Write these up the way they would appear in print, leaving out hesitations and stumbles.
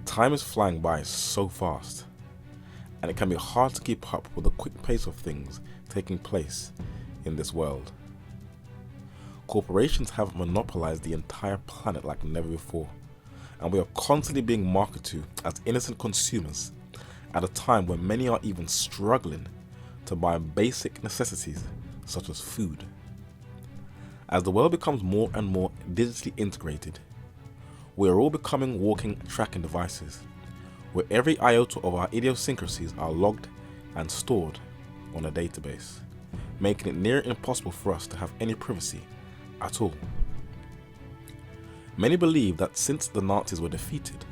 Time is flying by so fast, and it can be hard to keep up with the quick pace of things taking place in this world. Corporations have monopolized the entire planet like never before, and we are constantly being marketed to as innocent consumers at a time when many are even struggling to buy basic necessities such as food. As the world becomes more and more digitally integrated, we are all becoming walking tracking devices, where every iota of our idiosyncrasies are logged and stored on a database, making it near impossible for us to have any privacy at all. Many believe that since the Nazis were defeated,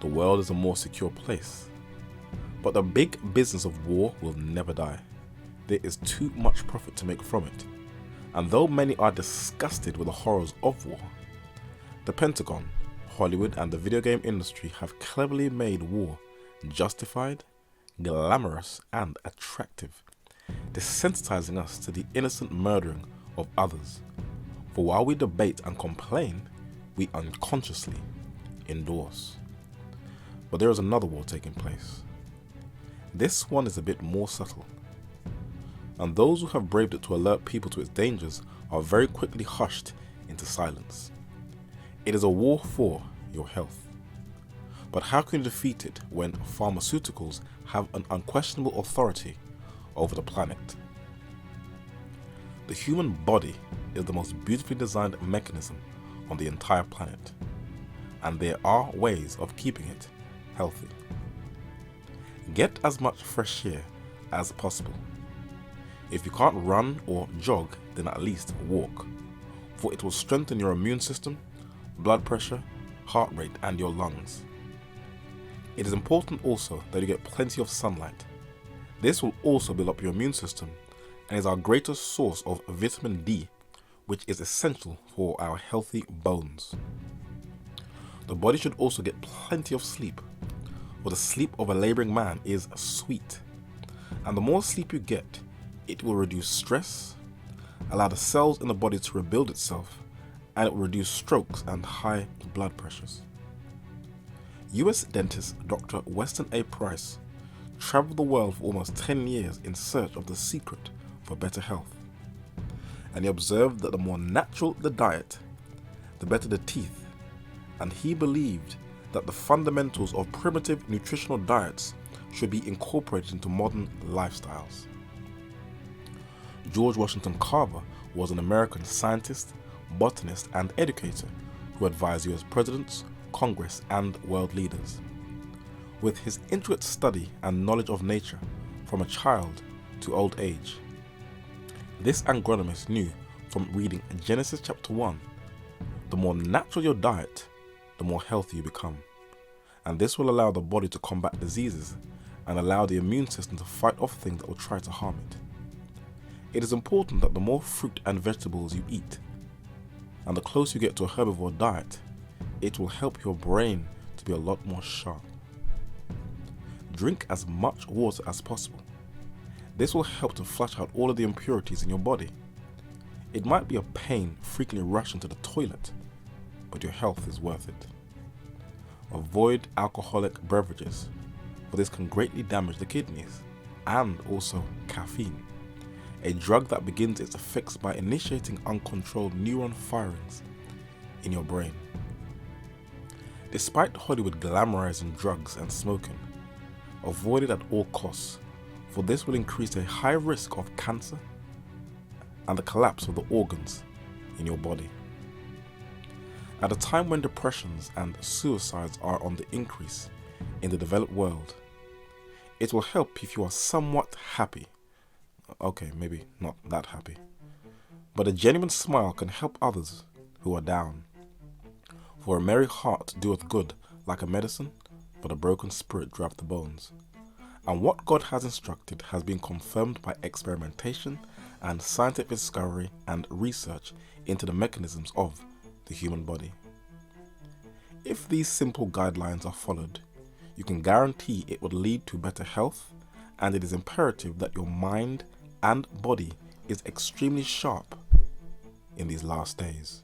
the world is a more secure place. But the big business of war will never die. There is too much profit to make from it. And though many are disgusted with the horrors of war, the Pentagon, Hollywood and the video game industry have cleverly made war justified, glamorous and attractive, desensitizing us to the innocent murdering of others. For while we debate and complain, we unconsciously endorse. But there is another war taking place. This one is a bit more subtle, and those who have braved it to alert people to its dangers are very quickly hushed into silence. It is a war for your health. But how can you defeat it when pharmaceuticals have an unquestionable authority over the planet? The human body is the most beautifully designed mechanism on the entire planet, and there are ways of keeping it healthy. Get as much fresh air as possible. If you can't run or jog, then at least walk, for it will strengthen your immune system, blood pressure, heart rate and your lungs. It is important also that you get plenty of sunlight. This will also build up your immune system and is our greatest source of vitamin D, which is essential for our healthy bones. The body should also get plenty of sleep, for the sleep of a laboring man is sweet, and the more sleep you get, it will reduce stress, allow the cells in the body to rebuild itself, and it will reduce strokes and high blood pressures. US dentist Dr. Weston A. Price traveled the world for almost 10 years in search of the secret for better health, and he observed that the more natural the diet, the better the teeth, and he believed that the fundamentals of primitive nutritional diets should be incorporated into modern lifestyles. George Washington Carver was an American scientist, botanist, and educator who advised US presidents, Congress, and world leaders. With his intricate study and knowledge of nature from a child to old age, this agronomist knew from reading Genesis chapter 1, the more natural your diet, the more healthy you become. And this will allow the body to combat diseases and allow the immune system to fight off things that will try to harm it. It is important that the more fruit and vegetables you eat, and the closer you get to a herbivore diet, it will help your brain to be a lot more sharp. Drink as much water as possible. This will help to flush out all of the impurities in your body. It might be a pain frequently rushing to the toilet, but your health is worth it. Avoid alcoholic beverages, for this can greatly damage the kidneys, and also caffeine, a drug that begins its effects by initiating uncontrolled neuron firings in your brain. Despite Hollywood glamorizing drugs and smoking, avoid it at all costs, for this will increase a high risk of cancer and the collapse of the organs in your body. At a time when depressions and suicides are on the increase in the developed world, it will help if you are somewhat happy. Okay, maybe not that happy, but a genuine smile can help others who are down. For a merry heart doeth good like a medicine, but a broken spirit dryeth the bones. And what God has instructed has been confirmed by experimentation and scientific discovery and research into the mechanisms of the human body. If these simple guidelines are followed, you can guarantee it would lead to better health, and it is imperative that your mind and body is extremely sharp in these last days.